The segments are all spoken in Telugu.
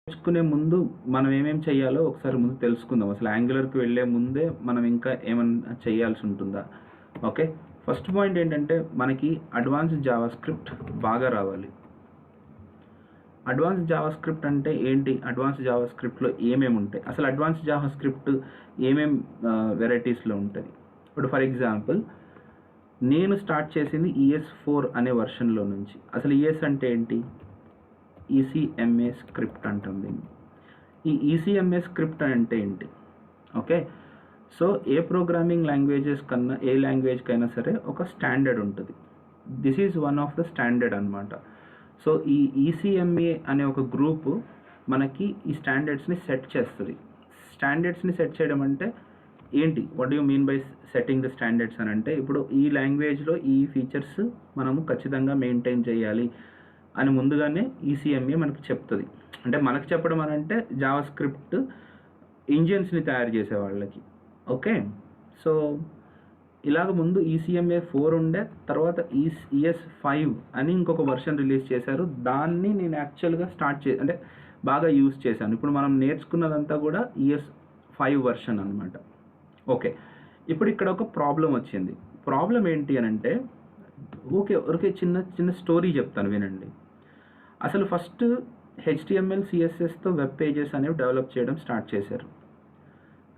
నేర్చుకునే ముందు మనం ఏమేమి చేయాలో ఒకసారి ముందు తెలుసుకుందాం. అసలు యాంగులర్‌కి వెళ్ళే ముందే మనం ఇంకా ఏమన్నా చేయాల్సి ఉంటుందా? ఓకే. ఫస్ట్ పాయింట్ ఏంటంటే మనకి అడ్వాన్స్డ్ జావాస్క్రిప్ట్ బాగా రావాలి. అడ్వాన్స్డ్ జావాస్క్రిప్ట్ అంటే ఏంటి? అడ్వాన్స్డ్ జావాస్క్రిప్ట్‌లో ఏమేమి ఉంటాయి? అసలు అడ్వాన్స్డ్ జావాస్క్రిప్ట్ ఏమేం వెరైటీస్‌లో ఉంటది? ఇప్పుడు ఫర్ ఎగ్జాంపుల్ నేను స్టార్ట్ చేసింది ES4 అనే వెర్షన్‌లో నుంచి. అసలు ES అంటే ఏంటి? ఈసీఎంఏ స్క్రిప్ట్ అంటాం దీన్ని. ఈ ఈసీఎంఏ స్క్రిప్ట్ అంటే ఏంటి? ఓకే. సో ఏ ప్రోగ్రామింగ్ లాంగ్వేజెస్ కన్నా ఏ లాంగ్వేజ్‌కైనా సరే ఒక స్టాండర్డ్ ఉంటుంది. This is one of the standard అనమాట. సో ఈ ఈసీఎంఏ అనే ఒక గ్రూపు మనకి ఈ స్టాండర్డ్స్ని సెట్ చేస్తుంది. స్టాండర్డ్స్ని సెట్ చేయడం అంటే ఏంటి? What you mean by setting the standards అని అంటే, ఇప్పుడు ఈ లాంగ్వేజ్లో ఈ ఫీచర్స్ మనము ఖచ్చితంగా మెయింటైన్ చేయాలి అని ముందుగానే ఈసీఎంఏ మనకు చెప్తుంది. అంటే మనకు చెప్పడం అని అంటే జావాస్క్రిప్ట్ ఇంజిన్స్ని తయారు చేసే వాళ్ళకి. ఓకే. సో ఇలాగ ముందు ఈసీఎంఏ 4 ఉండే, తర్వాత ES5 అని ఇంకొక వర్షన్ రిలీజ్ చేశారు. దాన్ని నేను యాక్చువల్గా అంటే బాగా యూజ్ చేశాను. ఇప్పుడు మనం నేర్చుకున్నదంతా కూడా ES5 వర్షన్ అనమాట. ఓకే. ఇప్పుడు ఇక్కడ ఒక ప్రాబ్లం వచ్చింది. ప్రాబ్లం ఏంటి అని అంటే, ఊరికే చిన్న స్టోరీ చెప్తాను వినండి. అసలు ఫస్ట్ HTML, CSSతో వెబ్ పేజెస్ అనేవి డెవలప్ చేయడం స్టార్ట్ చేశారు.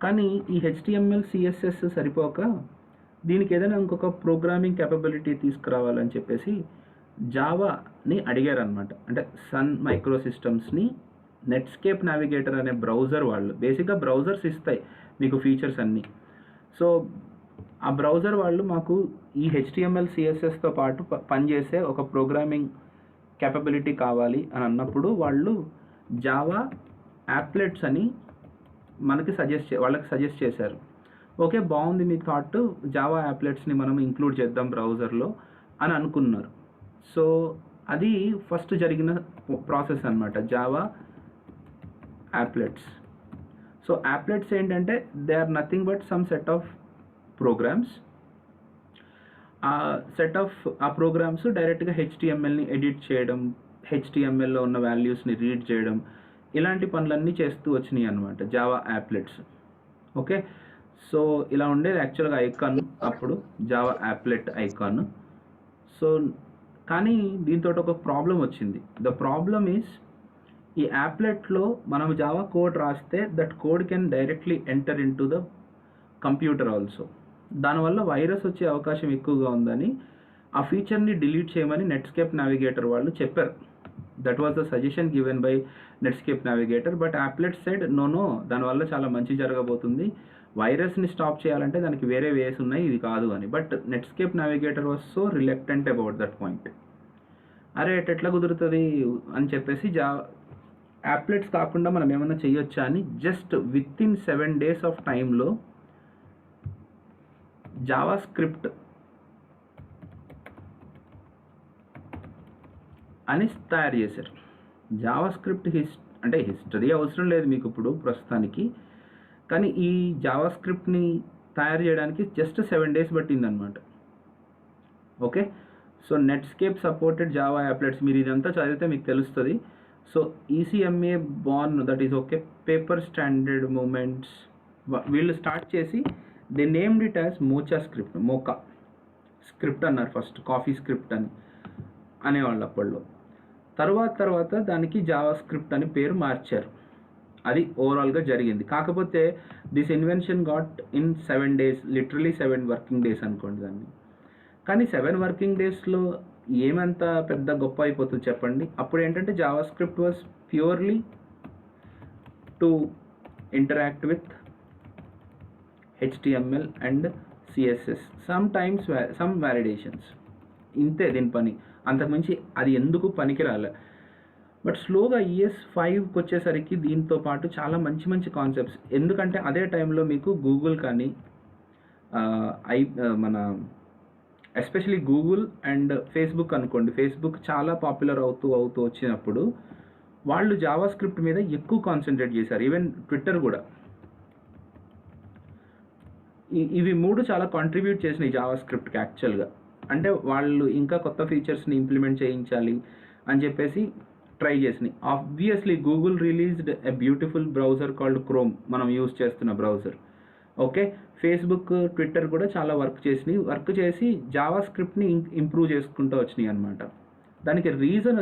కానీ ఈ HTML, CSS సరిపోక దీనికి ఏదైనా ఇంకొక ప్రోగ్రామింగ్ క్యాపబిలిటీ తీసుకురావాలని చెప్పేసి జావాని అడిగారనమాట. అంటే సన్ మైక్రో సిస్టమ్స్ని నెట్స్కేప్ నావిగేటర్ అనే బ్రౌజర్ వాళ్ళు, బేసిక్గా బ్రౌజర్స్ ఇస్తాయి మీకు ఫీచర్స్ అన్నీ. సో ఆ బ్రౌజర్ వాళ్ళు మాకు ఈ HTML, CSSతో పాటు పనిచేసే ఒక ప్రోగ్రామింగ్ క్యాపబిలిటీ కావాలి అని అన్నప్పుడు వాళ్ళు జావా యాప్లెట్స్ అని వాళ్ళకి సజెస్ట్ చేశారు. ఓకే, బాగుంది మీ థాట్, జావా యాప్లెట్స్ని మనం ఇంక్లూడ్ చేద్దాం బ్రౌజర్లో అని అనుకున్నారు. సో అది ఫస్ట్ జరిగిన ప్రాసెస్ అనమాట, జావా యాప్లెట్స్. సో యాప్లెట్స్ ఏంటంటే they are nothing but some set of programs. ఆ ప్రోగ్రామ్స్ డైరెక్ట్గా HTMLని ఎడిట్ చేయడం, HTMLలో ఉన్న వాల్యూస్ని రీడ్ చేయడం, ఇలాంటి పనులన్నీ చేస్తూ వచ్చినాయి అనమాట జావా యాప్లెట్స్. ఓకే. సో ఇలా ఉండేది యాక్చువల్గా ఐకాన్ అప్పుడు, జావా యాప్లెట్ ఐకాన్. సో కానీ దీంతో ఒక ప్రాబ్లం వచ్చింది. ద ప్రాబ్లమ్ ఈజ్, ఈ యాప్లెట్లో మనం జావా కోడ్ రాస్తే that code can directly enter in to the computer also. దానివల్ల వైరస్ వచ్చే అవకాశం ఎక్కువగా ఉందని ఆ ఫీచర్ని డిలీట్ చేయమని నెట్స్కేప్ నావిగేటర్ వాళ్ళు చెప్పారు. That was the suggestion given by Netscape Navigator. But applet side no, దానివల్ల చాలా మంచి జరగబోతుంది, వైరస్ని స్టాప్ చేయాలంటే దానికి వేరే వేస్ ఉన్నాయి, ఇది కాదు అని. But Netscape navigator was so reluctant about that point. అరే ఎట్లా కుదురుతుంది అని చెప్పేసి యాప్లెట్స్ కాకుండా మనం ఏమైనా చేయొచ్చా అని just with in 7 days of టైంలో జావాస్క్రిప్ట్ అని తయారు చేశారు. జావాస్క్రిప్ట్ అంటే హిస్టరీ అవసరం లేదు మీకు ఇప్పుడు ప్రస్తుతానికి, కానీ ఈ జావాస్క్రిప్ట్ని తయారు చేయడానికి జస్ట్ 7 days పట్టిందనమాట. Okay. So Netscape supported Java applets, మీరు ఇదంతా చదివితే మీకు తెలుస్తుంది. So ECMA born, that is okay, paper standard moments వీళ్ళు స్టార్ట్ చేసి they named it as Mocha script అన్నారు. ఫస్ట్ కాఫీ స్క్రిప్ట్ అని అనేవాళ్ళు అప్పట్లో. తర్వాత దానికి జావా స్క్రిప్ట్ అని పేరు మార్చారు. అది ఓవరాల్గా జరిగింది. కాకపోతే this invention got in 7 days, literally 7 working days అనుకోండి దాన్ని. కానీ 7 working daysలో ఏమంత పెద్ద గొప్ప అయిపోతుంది చెప్పండి. అప్పుడు ఏంటంటే Java script was purely to interact with HTML and CSS, some validations, ఇంతే దీని పని, అంతకుమించి అది ఎందుకు పనికిరాలే. బట్ స్లోగా ES5కి వచ్చేసరికి దీంతో పాటు చాలా మంచి కాన్సెప్ట్స్, ఎందుకంటే అదే టైంలో మీకు గూగుల్ కానీ మన ఎస్పెషలీ గూగుల్ అండ్ ఫేస్బుక్ అనుకోండి, ఫేస్బుక్ చాలా పాపులర్ అవుతూ వచ్చినప్పుడు వాళ్ళు జావా స్క్రిప్ట్ మీద ఎక్కువ కాన్సన్ట్రేట్ చేశారు. ఈవెన్ ట్విట్టర్ కూడా. ఇవి 3 చాలా కాంట్రిబ్యూట్ చేసినాయి జావా స్క్రిప్ట్కి యాక్చువల్గా. అంటే వాళ్ళు ఇంకా కొత్త ఫీచర్స్ని ఇంప్లిమెంట్ చేయించాలి అని చెప్పేసి ట్రై చేసినాయి. Obviously Google released a beautiful browser called chrome, మనం యూజ్ చేస్తున్న బ్రౌజర్. ఓకే, ఫేస్బుక్, ట్విట్టర్ కూడా చాలా వర్క్ చేసి జావా స్క్రిప్ట్ని ఇంప్రూవ్ చేసుకుంటూ వచ్చినాయి అనమాట. దానికి రీజన్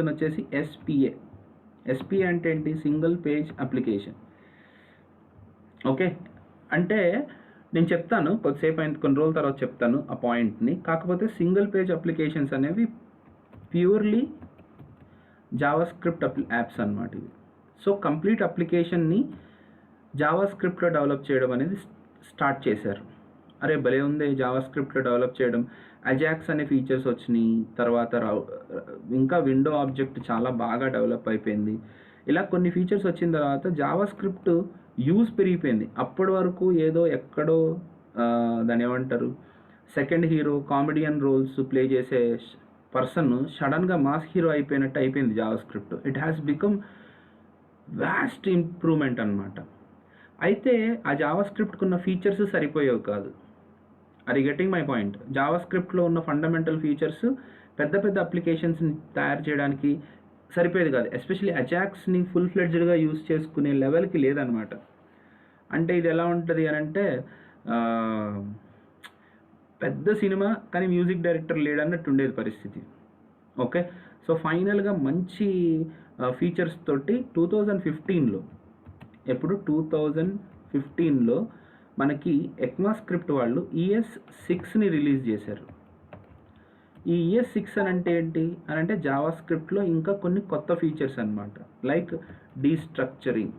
వచ్చేసి ఎస్పిఏ. ఎస్పిఏ అంటే ఏంటి? Single page application. ఓకే, అంటే నేను చెప్తాను కొద్దిసేపు అయిన కొన్ని రోజుల తర్వాత చెప్తాను ఆ పాయింట్ని. కాకపోతే సింగిల్ పేజ్ అప్లికేషన్స్ అనేవి ప్యూర్లీ జావా స్క్రిప్ట్ యాప్స్ అన్నమాట ఇవి. సో కంప్లీట్ అప్లికేషన్ని జావా స్క్రిప్ట్లో డెవలప్ చేయడం అనేది స్టార్ట్ చేశారు. అరే భలే ఉంది జావా స్క్రిప్ట్లో డెవలప్ చేయడం. అజాక్స్ అనే ఫీచర్స్ వచ్చినాయి, తర్వాత ఇంకా విండో ఆబ్జెక్ట్ చాలా బాగా డెవలప్ అయిపోయింది. ఇలా కొన్ని ఫీచర్స్ వచ్చిన తర్వాత జావా స్క్రిప్ట్ యూజ్ పెరిగిపోయింది. అప్పటి వరకు ఏదో ఎక్కడో దాని ఏమంటారు, second hero, comedian roles play చేసే పర్సన్ సడన్గా మాస్ హీరో అయిపోయింది JavaScript. It has become vast improvement అనమాట. అయితే ఆ జావా స్క్రిప్ట్కి ఉన్న ఫీచర్స్ సరిపోయేవి కాదు. అది గెటింగ్ మై పాయింట్. జావా స్క్రిప్ట్లో ఉన్న ఫండమెంటల్ ఫీచర్స్ పెద్ద పెద్ద అప్లికేషన్స్ని తయారు చేయడానికి సరిపోయేది కాదు. ఎస్పెషల్లీ అజాక్స్ని ఫుల్ ఫ్లెడ్జ్డ్గా యూజ్ చేసుకునే లెవెల్కి లేదనమాట. అంటే ఇది ఎలా ఉంటుంది అని అంటే పెద్ద సినిమా కానీ మ్యూజిక్ డైరెక్టర్ లేడన్నట్టు ఉండేది పరిస్థితి. ఓకే, సో ఫైనల్గా మంచి ఫీచర్స్ తోటి 2015లో మనకి ఎక్మాస్క్రిప్ట్ వాళ్ళు ES6ని రిలీజ్ చేశారు. ఈ ES6 అని అంటే ఏంటి అని అంటే జావా స్క్రిప్ట్లో ఇంకా కొన్ని కొత్త ఫీచర్స్ అనమాట. లైక్ డీస్ట్రక్చరింగ్,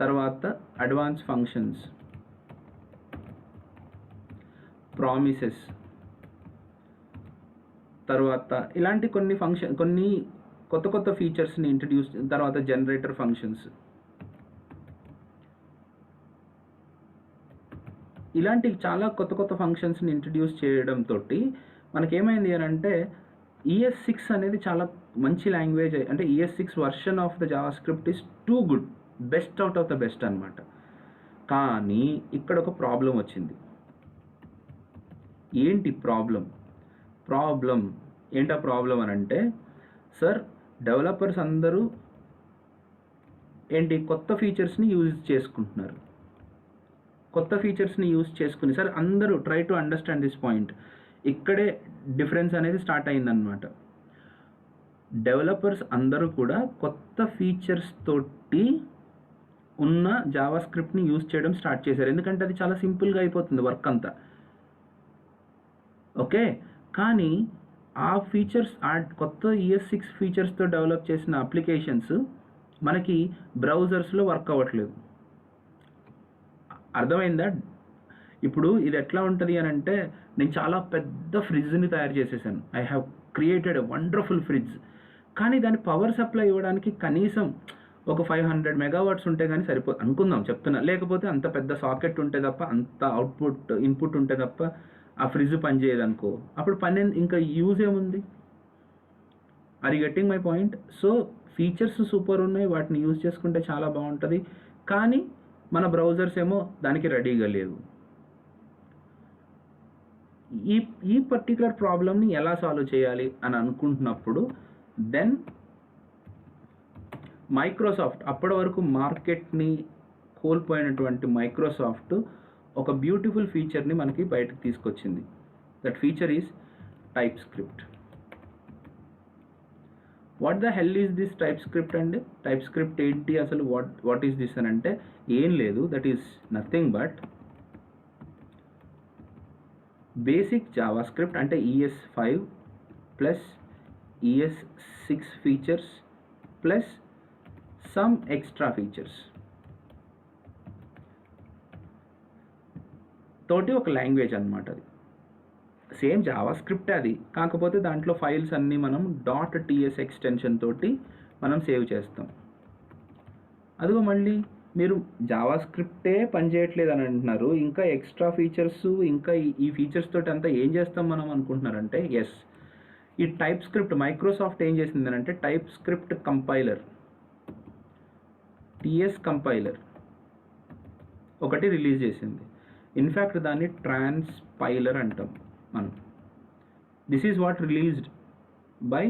తర్వాత అడ్వాన్స్ ఫంక్షన్స్, ప్రామిసెస్, తర్వాత ఇలాంటి కొన్ని కొత్త ఫీచర్స్ని ఇంట్రడ్యూస్, తర్వాత జనరేటర్ ఫంక్షన్స్, ఇలాంటి చాలా కొత్త ఫంక్షన్స్ని ఇంట్రడ్యూస్ చేయడంతో మనకేమైంది అని అంటే ES6 అనేది చాలా మంచి లాంగ్వేజ్. అంటే ES6 version of the Java script is too good, best out of the best అనమాట. కానీ ఇక్కడ ఒక ప్రాబ్లం వచ్చింది. ఏంటి ప్రాబ్లం ఏంటా ప్రాబ్లం అని అంటే, సార్ డెవలపర్స్ అందరూ ఏంటి కొత్త ఫీచర్స్ని యూజ్ చేసుకుంటున్నారు. సార్ అందరూ try to understand this point. ఇక్కడే డిఫరెన్స్ అనేది స్టార్ట్ అయిందనమాట. డెవలపర్స్ అందరూ కూడా కొత్త ఫీచర్స్ తోటి ఉన్న జావా స్క్రిప్ట్ని యూజ్ చేయడం స్టార్ట్ చేశారు. ఎందుకంటే అది చాలా సింపుల్గా అయిపోతుంది వర్క్ అంతా. ఓకే, కానీ ఆ ఫీచర్స్, ఆ కొత్త ES6 ఫీచర్స్తో డెవలప్ చేసిన అప్లికేషన్స్ మనకి బ్రౌజర్స్లో వర్క్ అవ్వట్లేదు. అర్థమైందా? ఇప్పుడు ఇది ఎట్లా ఉంటుంది అని అంటే, నేను చాలా పెద్ద ఫ్రిడ్జ్ని తయారు చేసేసాను. I have created a wonderful fridge. కానీ దాని పవర్ సప్లై ఇవ్వడానికి కనీసం ఒక 500 మెగావాట్స్ ఉంటే కానీ అనుకుందాం, చెప్తున్నా. లేకపోతే అంత పెద్ద సాకెట్ ఉంటే తప్ప, అంత ఇన్పుట్ ఉంటే తప్ప ఆ ఫ్రిడ్జ్ పనిచేయదు అనుకో. అప్పుడు ఇంకా యూజ్ ఏముంది? Are you getting my point? So features super ఉన్నాయి, వాటిని యూజ్ చేసుకుంటే చాలా బాగుంటుంది. కానీ మన బ్రౌజర్స్ ఏమో దానికి రెడీగా లేవు. ఈ పర్టికులర్ ప్రాబ్లమ్ని ఎలా సాల్వ్ చేయాలి అని అనుకుంటున్నప్పుడు దెన్ మైక్రోసాఫ్ట్, అప్పటి వరకు మార్కెట్ని కోల్పోయినటువంటి మైక్రోసాఫ్ట్ ఒక బ్యూటిఫుల్ ఫీచర్ని మనకి బయటకు తీసుకొచ్చింది. That feature is type script. What the hell is this type script అండి? టైప్ స్క్రిప్ట్ ఏంటి అసలు? వాట్ ఈస్ దిస్ అని అంటే ఏం లేదు, that is nothing but basic Java script. అంటే ES5 plus ES6 features plus some extra features తోటి ఒక లాంగ్వేజ్ అనమాట. అది సేమ్ జావా స్క్రిప్ట్ అది, కాకపోతే దాంట్లో ఫైల్స్ అన్నీ మనం .ts ఎక్స్టెన్షన్ తోటి మనం సేవ్ చేస్తాం. అదిగో మళ్ళీ మీరు జావా స్క్రిప్టే పనిచేయట్లేదు అని అంటున్నారు, ఇంకా ఎక్స్ట్రా ఫీచర్స్, ఇంకా ఈ ఫీచర్స్ తోటి అంతా ఏం చేస్తాం మనం అనుకుంటున్నారంటే, ఎస్, ఈ టైప్ స్క్రిప్ట్ మైక్రోసాఫ్ట్ ఏం చేసింది అంటే type script compiler, TS compiler ఒకటి రిలీజ్ చేసింది. ఇన్ఫ్యాక్ట్ దాన్ని ట్రాన్స్పైలర్ అంటాం మనం. This is what released by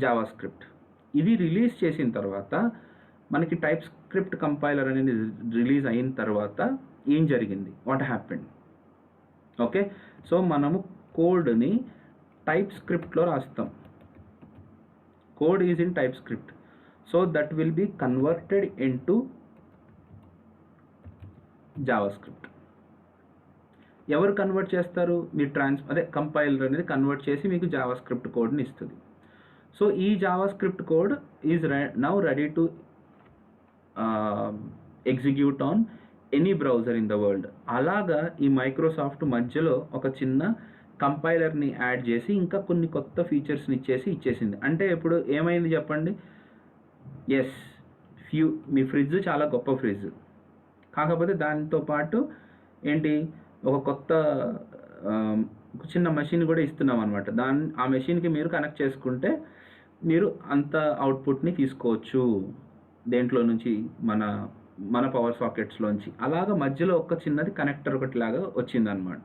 Java script. ఇది రిలీజ్ చేసిన తర్వాత మనకి టైప్ స్క్రిప్ట్ కంపైలర్ అనేది రిలీజ్ అయిన తర్వాత ఏం జరిగింది, వాట్ హ్యాపెండ్? ఓకే, సో మనము కోడ్ని టైప్ స్క్రిప్ట్లో రాస్తాం. Code is in type script, so that will be converted into Java script. ఎవరు కన్వర్ట్ చేస్తారు? మీరు కంపైలర్ అనేది కన్వర్ట్ చేసి మీకు జావా స్క్రిప్ట్ కోడ్ని ఇస్తుంది. సో ఈ Java script code is now ready to execute on any browser in the world. అలాగా ఈ మైక్రోసాఫ్ట్ మధ్యలో ఒక చిన్న కంపైలర్ని యాడ్ చేసి ఇంకా కొన్ని కొత్త ఫీచర్స్ని ఇచ్చేసింది. అంటే ఇప్పుడు ఏమైంది చెప్పండి? ఎస్, మీ ఫ్రిడ్జ్ చాలా గొప్ప ఫ్రిడ్జ్, కాకపోతే దాంతో పాటు ఏంటి, ఒక కొత్త చిన్న మెషిన్ కూడా ఇస్తున్నాం అనమాట. ఆ మెషిన్కి మీరు కనెక్ట్ చేసుకుంటే మీరు అంత అవుట్పుట్ని తీసుకోవచ్చు దేంట్లో నుంచి, మన పవర్ సాకెట్స్లోంచి. అలాగా మధ్యలో ఒక చిన్నది కనెక్టర్ ఒకటిలాగా వచ్చిందనమాట.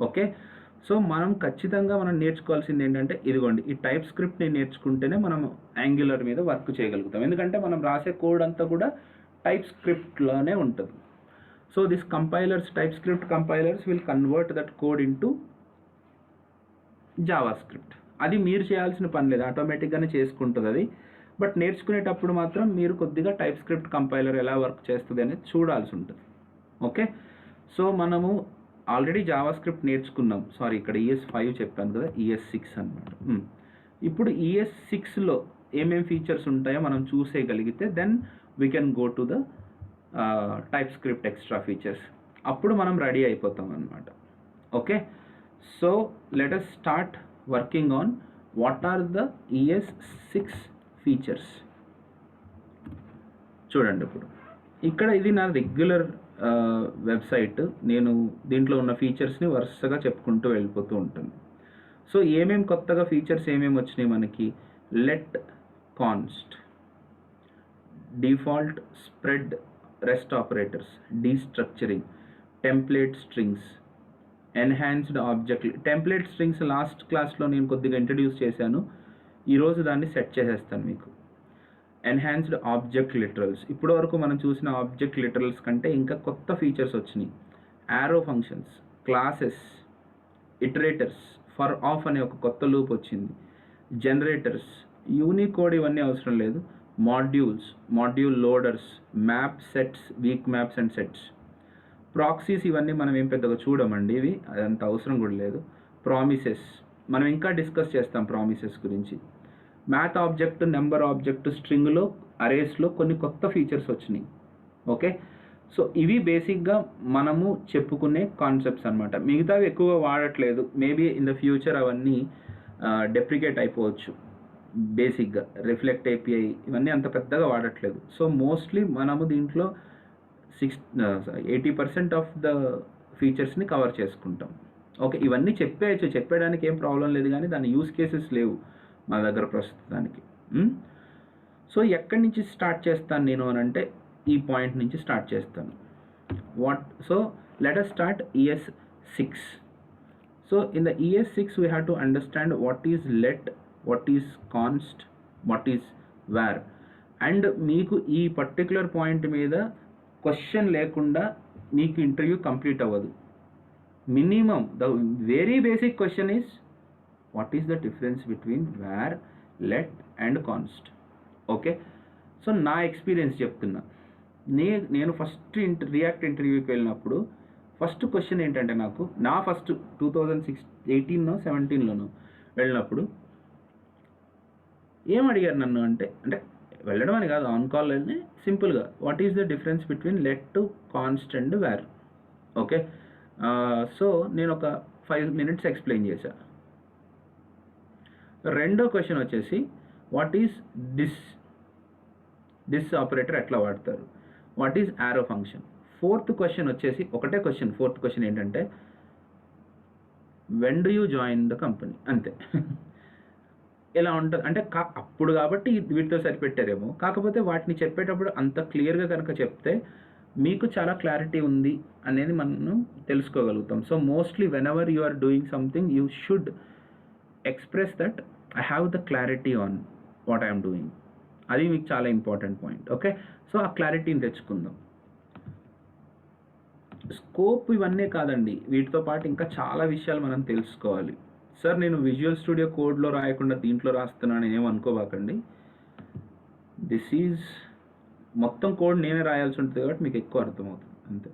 ఓకే, సో మనం ఖచ్చితంగా నేర్చుకోవాల్సింది ఏంటంటే ఇదిగోండి, ఈ టైప్ స్క్రిప్ట్ని నేర్చుకుంటేనే మనం యాంగులర్ మీద వర్క్ చేయగలుగుతాం. ఎందుకంటే మనం రాసే కోడ్ అంతా కూడా టైప్ స్క్రిప్ట్లోనే ఉంటుంది. So this compilers, type script compilers will convert that code into Java script. అది మీరు చేయాల్సిన పని లేదు, ఆటోమేటిక్గానే చేసుకుంటుంది అది. బట్ నేర్చుకునేటప్పుడు మాత్రం మీరు కొద్దిగా టైప్ స్క్రిప్ట్ కంపైలర్ ఎలా వర్క్ చేస్తుంది అనేది చూడాల్సి ఉంటుంది. ఓకే, సో మనము ఆల్రెడీ జావా స్క్రిప్ట్ నేర్చుకున్నాం. సారీ, ఇక్కడ ES5 చెప్పాను కదా, ES6 అనమాట. ఇప్పుడు ES6లో ఏమేమి ఫీచర్స్ ఉంటాయో మనం చూసేయగలిగితే then we can go to the TypeScript extra features. అప్పుడు మనం రెడీ అయిపోతాం అనమాట. Okay, so let us start working on what are the ES6 features. చూడండి, ఇప్పుడు ఇక్కడ ఇది నా రెగ్యులర్ వెబ్సైట్. నేను దీంట్లో ఉన్న ఫీచర్స్ని వరుసగా చెప్పుకుంటూ వెళ్ళిపోతూ ఉంటాను. సో ఏమేమి కొత్తగా ఫీచర్స్ ఏమేమి వచ్చినాయి మనకి? Let const, default spread rest operators, destructuring, template strings, enhanced object. Template strings last క్లాస్లో నేను కొద్దిగా ఇంట్రడ్యూస్ చేశాను, ఈరోజు దాన్ని సెట్ చేసేస్తాను మీకు. ఎన్హాన్స్డ్ ఆబ్జెక్ట్ లిటరల్స్, ఇప్పటి వరకు మనం చూసిన ఆబ్జెక్ట్ లిటరల్స్ కంటే ఇంకా కొత్త ఫీచర్స్ వచ్చినాయి. Arrow functions, classes, iterators, for of అనే ఒక కొత్త లూప్ వచ్చింది. జనరేటర్స్, యూనికోడ్ ఇవన్నీ అవసరం లేదు. Modules, module loaders, map sets, week maps and sets, proxies, ఇవన్నీ మనం ఏం పెద్దగా చూడమండి, ఇవి అదంత అవసరం కూడా లేదు. ప్రామిసెస్, మనం ఇంకా డిస్కస్ చేస్తాం ప్రామిసెస్ గురించి. మ్యాథ్ ఆబ్జెక్ట్, నెంబర్ ఆబ్జెక్ట్, స్ట్రింగ్లో, అరేస్లో కొన్ని కొత్త ఫీచర్స్ వచ్చినాయి. ఓకే, సో ఇవి బేసిక్గా మనము చెప్పుకునే కాన్సెప్ట్స్ అనమాట. మిగతావి ఎక్కువగా వాడట్లేదు, మేబీ ఇన్ ద ఫ్యూచర్ అవన్నీ డెప్రికేట్ అయిపోవచ్చు. బేసిక్గా రిఫ్లెక్ట్ API ఇవన్నీ అంత పెద్దగా వాడట్లేదు. సో మోస్ట్లీ మనము దీంట్లో 80% ఆఫ్ ద ఫీచర్స్ని కవర్ చేసుకుంటాం. ఓకే, ఇవన్నీ చెప్పేయడానికి ఏం ప్రాబ్లం లేదు, కానీ దాని యూస్ కేసెస్ లేవు మా దగ్గర ప్రస్తుతానికి. సో ఎక్కడి నుంచి స్టార్ట్ చేస్తాను నేను అని అంటే ఈ పాయింట్ నుంచి స్టార్ట్ చేస్తాను. So let us start ES6. So in the ES6 we have to understand what is let, what is const, what is var. And మీకు ఈ పర్టికులర్ పాయింట్ మీద క్వశ్చన్ లేకుండా మీకు ఇంటర్వ్యూ కంప్లీట్ అవ్వదు. Minimum the very basic question is what is the difference between var, let and const. Okay, so నా ఎక్స్పీరియన్స్ చెప్తున్నా. నేను ఫస్ట్ రియాక్ట్ ఇంటర్వ్యూకి వెళ్ళినప్పుడు ఫస్ట్ క్వశ్చన్ ఏంటంటే, నా ఫస్ట్ 2018-17 వెళ్ళినప్పుడు ఏం అడిగారు నన్ను అంటే వెళ్ళడం అని కాదు, ఆన్ కాల్ అని సింపుల్గా what is the difference between let, const and var. Okay, so నేను ఒక 5 minutes ఎక్స్ప్లెయిన్ చేశాను. రెండో క్వశ్చన్ వచ్చేసి వాట్ ఈస్ దిస్ ఆపరేటర్ ఎట్లా వాడతారు, what is arrow function. Fourth question వచ్చేసి ఒకటే క్వశ్చన్, ఫోర్త్ క్వశ్చన్ ఏంటంటే when do you join the company. అంతే. ఎలా ఉంటుంది అంటే అప్పుడు కాబట్టి వీటితో సరిపెట్టారేమో, కాకపోతే వాటిని చెప్పేటప్పుడు అంత క్లియర్గా కనుక చెప్తే మీకు చాలా క్లారిటీ ఉంది అనేది మనం తెలుసుకోగలుగుతాం. So mostly whenever you are doing something you should express that I have the clarity on what I'm doing. అది మీకు చాలా ఇంపార్టెంట్ పాయింట్. ఓకే, సో ఆ క్లారిటీని తెచ్చుకుందాం. స్కోప్ ఇవన్నీ కాదండి, వీటితో పాటు ఇంకా చాలా విషయాలు మనం తెలుసుకోవాలి. సార్ నేను విజువల్ స్టూడియో కోడ్లో రాయకుండా దీంట్లో రాస్తున్నాను ఏమనుకోబాకండి. దిస్ ఈజ్ మొత్తం కోడ్ నేనే రాయాల్సి ఉంటుంది కాబట్టి మీకు ఎక్కువ అర్థమవుతుంది అంతే.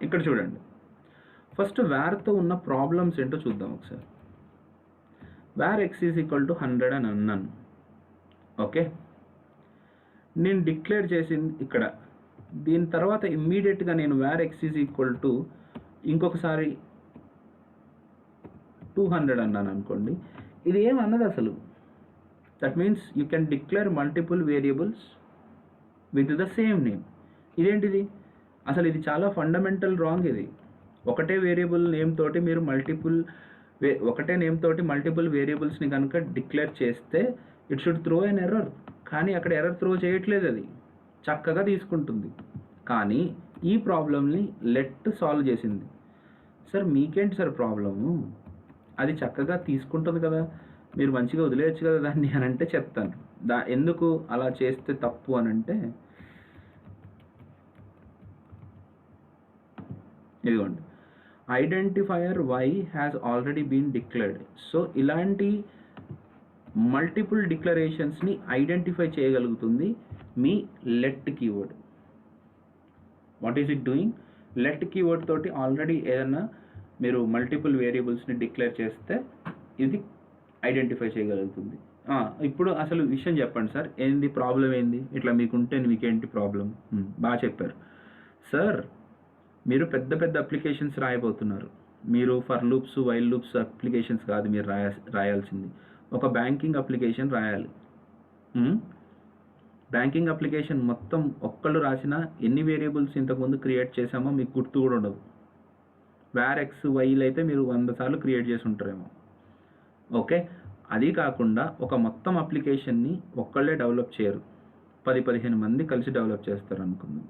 ఇక్కడ చూడండి, ఫస్ట్ వ్యార్తో ఉన్న ప్రాబ్లమ్స్ ఏంటో చూద్దాం ఒకసారి. వ్యార్ ఎక్స్ ఈజ్ ఈక్వల్ టు 100 అని అన్నాను. ఓకే, నేను డిక్లేర్ చేసింది ఇక్కడ. దీని తర్వాత ఇమ్మీడియట్గా నేను వ్యార్ ఎక్స్ ఈజ్ ఈక్వల్ టు ఇంకొకసారి 200 అన్నాను అనుకోండి. ఇది ఏమన్నది అసలు? That means you can declare multiple variables with the same name. ఇదేంటిది అసలు? ఇది చాలా ఫండమెంటల్ రాంగ్. ఇది ఒకటే వేరియబుల్ నేమ్ తోటి మీరు ఒకటే నేమ్ తోటి మల్టిపుల్ వేరియబుల్స్ని కనుక డిక్లేర్ చేస్తే it should throw an error. కానీ అక్కడ ఎర్రర్ త్రో చేయట్లేదు, అది చక్కగా తీసుకుంటుంది. కానీ ఈ ప్రాబ్లమ్ని లెట్ సాల్వ్ చేసింది. సార్ మీకేంటి సార్ ప్రాబ్లము? అది చక్కగా తీసుకుంటుంది కదా, మీరు మంచిగా వదిలేయచ్చు కదా దాన్ని అని అంటే చెప్తాను. ఎందుకు అలా చేస్తే తప్పు అని అంటే, ఇదిగోండి, identifier y has already been declared. So ఇలాంటి మల్టిపుల్ డిక్లరేషన్స్ని ఐడెంటిఫై చేయగలుగుతుంది మీ let keyword. What is it doing? Let keyword తోటి ఆల్రెడీ ఏదన్నా మీరు మల్టిపుల్ వేరియబుల్స్ని డిక్లేర్ చేస్తే ఇది ఐడెంటిఫై చేయగలుగుతుంది. ఇప్పుడు అసలు విషయం చెప్పండి సార్, ఏంది ప్రాబ్లం? ఏంది ఇట్లా మీకుంటే మీకేంటి ప్రాబ్లం? బాగా చెప్పారు సార్. మీరు పెద్ద పెద్ద అప్లికేషన్స్ రాయబోతున్నారు. మీరు for loops, while loops applications కాదు మీరు రాయాల్సింది. ఒక బ్యాంకింగ్ అప్లికేషన్ రాయాలి. బ్యాంకింగ్ అప్లికేషన్ మొత్తం ఒక్కళ్ళు రాసినా ఎన్ని వేరియబుల్స్ ఇంతకుముందు క్రియేట్ చేసామో మీకు గుర్తు కూడా ఉండదు. వ్యార్ ఎక్స్ వైలు అయితే మీరు 100 సార్లు క్రియేట్ చేసి ఉంటారేమో. ఓకే, అది కాకుండా ఒక మొత్తం అప్లికేషన్ని ఒక్కళ్ళే డెవలప్ చేయరు, 10-15 మంది కలిసి డెవలప్ చేస్తారు అనుకుందాం.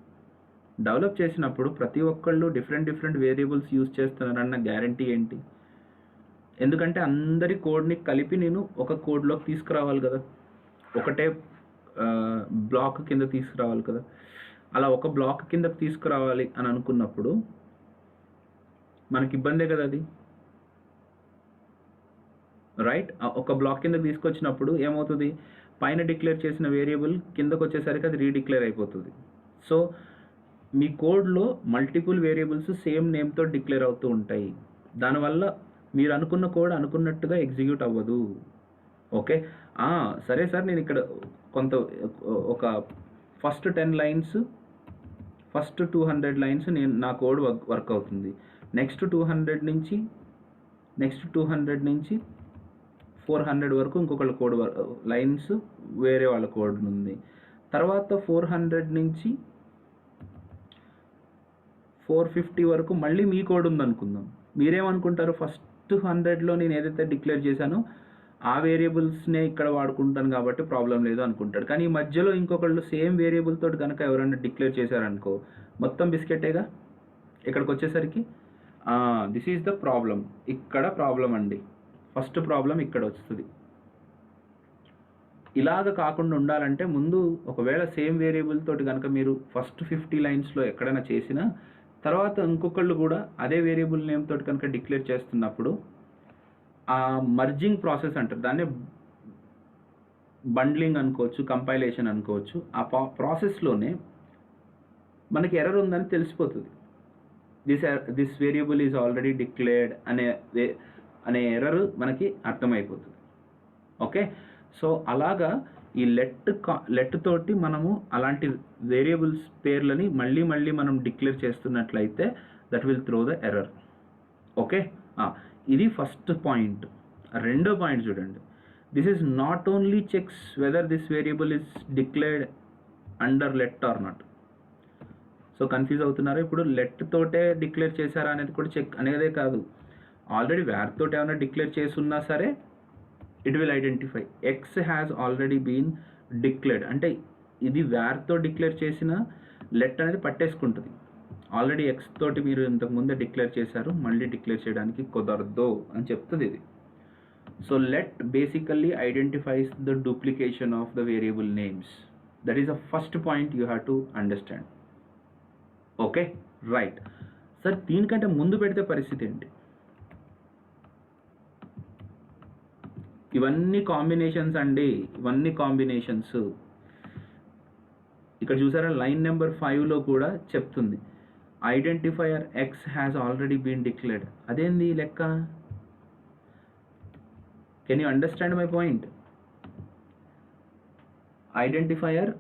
డెవలప్ చేసినప్పుడు ప్రతి ఒక్కళ్ళు డిఫరెంట్ వేరియబుల్స్ యూజ్ చేస్తున్నారన్న గ్యారంటీ ఏంటి? ఎందుకంటే అందరి కోడ్ని కలిపి నేను ఒక కోడ్లోకి తీసుకురావాలి కదా, ఒకటే బ్లాక్ కింద తీసుకురావాలి కదా. అలా ఒక బ్లాక్ కిందకి తీసుకురావాలి అని అనుకున్నప్పుడు మనకి ఇబ్బందే కదా అది, రైట్? ఒక బ్లాక్ కిందకి తీసుకొచ్చినప్పుడు ఏమవుతుంది? పైన డిక్లేర్ చేసిన వేరియబుల్ కిందకు వచ్చేసరికి అది రీడిక్లేర్ అయిపోతుంది. సో మీ కోడ్లో మల్టిపుల్ వేరియబుల్స్ సేమ్ నేమ్తో డిక్లేర్ అవుతూ ఉంటాయి. దానివల్ల మీరు అనుకున్న కోడ్ అనుకున్నట్టుగా ఎగ్జిక్యూట్ అవ్వదు. ఓకే, సరే సార్, నేను ఇక్కడ ఒక ఫస్ట్ 10 లైన్స్, ఫస్ట్ 200 లైన్స్ నా కోడ్ వర్క్ అవుతుంది. నెక్స్ట్ 200 నుంచి 400 వరకు ఇంకొకళ్ళ కోడ్ లైన్స్ వేరే వాళ్ళ కోడ్ ఉంది. తర్వాత 400 నుంచి 450 వరకు మళ్ళీ మీ కోడ్ ఉందనుకుందాం. మీరేమనుకుంటారు? ఫస్ట్ 100లో నేను ఏదైతే డిక్లేర్ చేశానో ఆ వేరియబుల్స్నే ఇక్కడ వాడుకుంటాను కాబట్టి ప్రాబ్లం లేదు అనుకుంటాడు. కానీ ఈ మధ్యలో ఇంకొకళ్ళు సేమ్ వేరియబుల్ తోటి కనుక ఎవరైనా డిక్లేర్ చేశారనుకో, మొత్తం బిస్కెటేగా. ఇక్కడికి వచ్చేసరికి దిస్ ఈజ్ ద ప్రాబ్లం. ఇక్కడ ప్రాబ్లం అండి, ఫస్ట్ ప్రాబ్లం ఇక్కడ వస్తుంది. ఇలాగ కాకుండా ఉండాలంటే ముందు ఒకవేళ సేమ్ వేరియబుల్ తోటి కనుక మీరు ఫస్ట్ 50 లైన్స్లో ఎక్కడైనా చేసినా, తర్వాత ఇంకొకళ్ళు కూడా అదే వేరియబుల్ నేమ్ తోటి కనుక డిక్లేర్ చేస్తున్నప్పుడు ఆ మర్జింగ్ ప్రాసెస్ అంటారు, దాన్ని బండ్లింగ్ అనుకోవచ్చు, కంపైలేషన్ అనుకోవచ్చు. ఆ ప్రాసెస్లోనే మనకి ఎర్రర్ ఉందని తెలిసిపోతుంది. This variable is already declared అనే ఎర్రర్ మనకి అర్థమైపోతుంది. ఓకే, సో అలాగా ఈ లెట్ తోటి మనము అలాంటి వేరియబుల్స్ పేర్లని మళ్ళీ మనం డిక్లేర్ చేస్తున్నట్లయితే that will throw the error. Okay, ఇది ఫస్ట్ పాయింట్. రెండో పాయింట్ చూడండి, this is not only checks whether this variable is declared under let or not. So confuse అవుతున్నారా? ఇప్పుడు లెట్ తోటే డిక్లేర్ చేశారా అనేది కూడా చెక్ అనేదే కాదు, ఆల్రెడీ వేర్ తోటి ఏమైనా డిక్లేర్ చేసి ఉన్నా సరే it will identify. X has already been declared అంటే ఇది వేర్తో డిక్లేర్ చేసిన లెట్ అనేది పట్టేసుకుంటుంది. ఆల్రెడీ ఎక్స్ తోటి మీరు ఇంతకుముందే డిక్లేర్ చేశారు, మళ్ళీ డిక్లేర్ చేయడానికి కుదరదు అని చెప్తుంది ఇది. So let basically identifies the duplication of the variable names. That is the first point you have to understand. Okay right. Sir దీనికంటే ముందు పెడితే పరిస్థితి ఏంటి? ఇవన్నీ కాంబినేషన్స్ అండి, ఇవన్నీ కాంబినేషన్స్. ఇక్కడ చూసారా లైన్ నెంబర్ 5లో కూడా చెప్తుంది identifier x has already been declared. అదేంది లెక్క? Can you understand my point? Identifier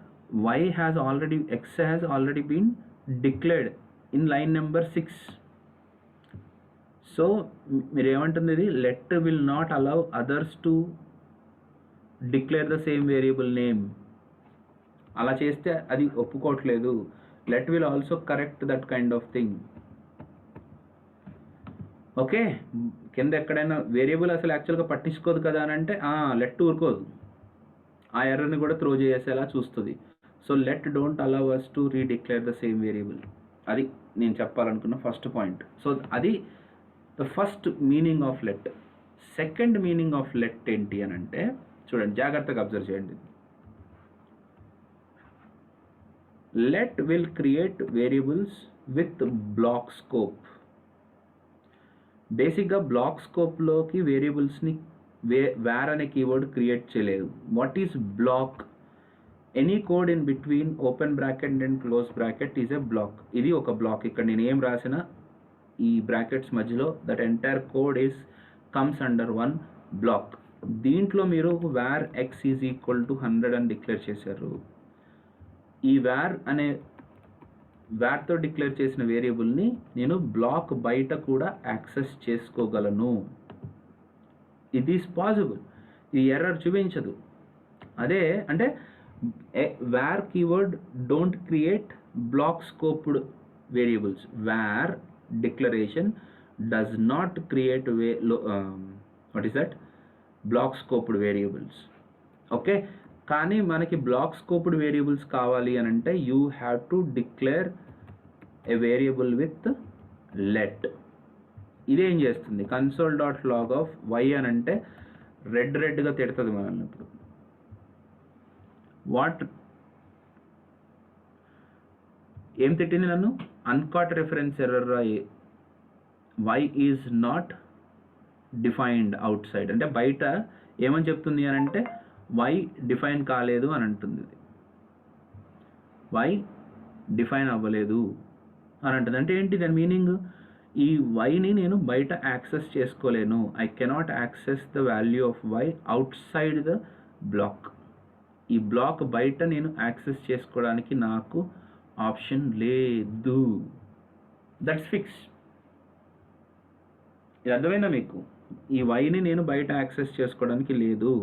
y has already, x has already been declared in line number 6. So మీరు ఏమంటుంది ఇది? Let will not allow others to declare the same variable name. అలా చేస్తే అది ఒప్పుకోవట్లేదు. Let will also correct that kind of thing. Okay, కింద ఎక్కడైనా వేరియబుల్ అసలు యాక్చువల్గా పట్టించుకోదు కదా అని అంటే లెట్ ఊరుకోదు, ఆ ఎర్రర్ని కూడా త్రో చేసేలా చూస్తుంది. So let don't allow us to redeclare the same variable. అది నేను చెప్పాలనుకున్న ఫస్ట్ పాయింట్. సో అది the first meaning of let. Second meaning of let ఏంటి అని అంటే, చూడండి జాగ్రత్తగా అబ్జర్వ్ చేయండి. Let will create variables with block scope. బేసిక్గా బ్లాక్ స్కోప్లోకి వేరియబుల్స్ని వేర్ అనే కీవర్డ్ క్రియేట్ చేయలేదు. What is block? Any code in between open bracket and close bracket is a block. ఇది ఒక బ్లాక్. ఇక్కడ నేను ఏం రాసిన ఈ బ్రాకెట్స్ మధ్యలో that entire code is comes under one block. దీంట్లో మీరు var x is equal to 100 అని డిక్లేర్ చేశారు. ఈ వేర్ అనే వేర్తో డిక్లేర్ చేసిన వేరియబుల్ని నేను బ్లాక్ బయట కూడా యాక్సెస్ చేసుకోగలను. It is possible. ఈ ఎర్రర్ చూపించదు. అదే అంటే var keyword don't create block scoped variables. Var declaration does not create what is that block scoped variables. Okay, కానీ మనకి బ్లాక్ స్కోప్డ్ వేరియబుల్స్ కావాలి అని అంటే you have to declare a variable with let. ఇదేం చేస్తుంది? Console dot log of y అని అంటే రెడ్గా తిడుతుంది మనల్ని. ఇప్పుడు వాట్ ఏం తిట్టింది నన్ను? Uncaught reference error. Y is not defined outside అంటే బయట ఏమని చెప్తుంది అని అంటే వై డిఫైన్ కాలేదు అని అంటుంది. వై డిఫైన్ అవ్వలేదు అని అంటుంది. అంటే ఏంటి దాని మీనింగ్? ఈ వైని నేను బయట యాక్సెస్ చేసుకోలేను. I cannot access the value of y outside the block. ఈ బ్లాక్ బయట నేను యాక్సెస్ చేసుకోవడానికి నాకు ఆప్షన్ లేదు. That's fix. ఇది అర్థమైందా మీకు? ఈ వైని నేను బయట యాక్సెస్ చేసుకోవడానికి లేదు.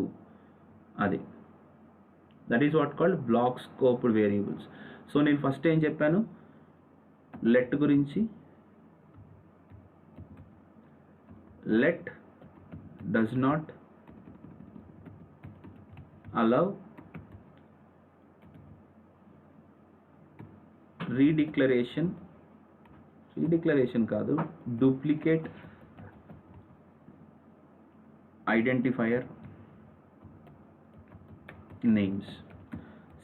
అది that is what called block scoped variables. So నేను ఫస్ట్ ఏం చెప్పాను లెట్ గురించి? Let does not allow redeclaration కాదు, డూప్లికేట్ ఐడెంటిఫైయర్ నేమ్స్.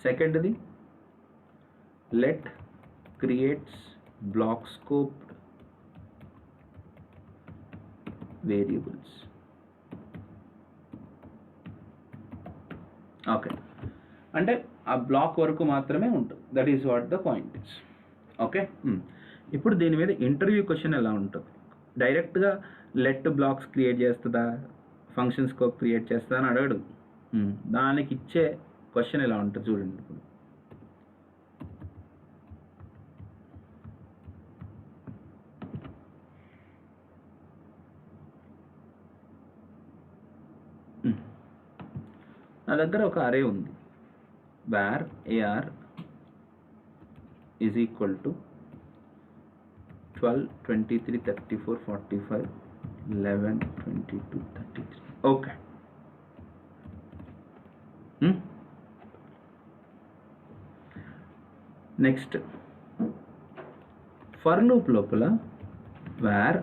సెకండ్ది let creates block scope variables. Okay, అంటే ఆ బ్లాక్ వరకు మాత్రమే ఉంటుంది. That is what the point is. Okay, ఇప్పుడు దీని మీద ఇంటర్వ్యూ క్వశ్చన్ ఎలా ఉంటుంది? డైరెక్ట్గా లెట్ బ్లాక్స్ క్రియేట్ చేస్తుందా, ఫంక్షన్ స్కోప్ క్రియేట్ చేస్తుందా అని అడగడు. దానికి ఇచ్చే క్వశ్చన్ ఎలా ఉంటుంది చూడండి. ఇప్పుడు నా దగ్గర ఒక అరే ఉంది, var AR is equal to 12, 23, 34, 45, 11, 22, 33. Okay. Next for loop లోపల var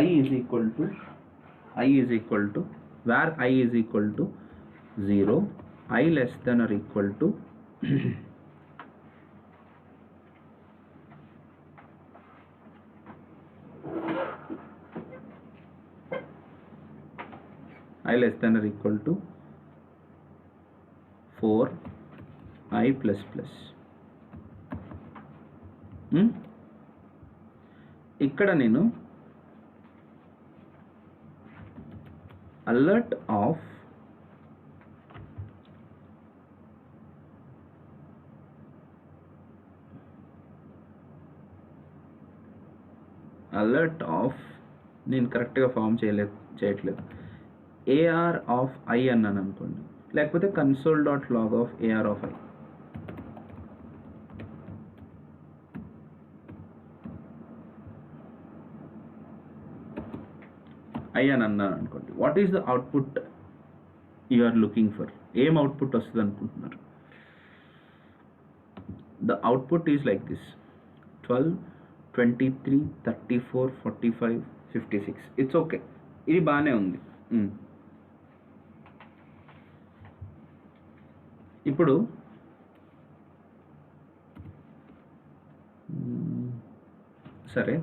I is equal to var I is equal to 0, I less than or equal to I less than or equal to 4 I plus plus. ఇక్కడ నేను అలర్ట్ ఆఫ్ నేను కరెక్ట్గా ఫామ్ చేయట్లేదు. AR ఆఫ్ I అన్నాను అనుకోండి, లేకపోతే console.log of AR of I అని అన్నాను అనుకోండి. What is the output you are looking for? ఏం అవుట్పుట్ వస్తుంది అనుకుంటున్నారు? The output is like this: 12, 23, 34, 45, 56. It's okay, ఇది బాగానే ఉంది. ఇప్పుడు సరే,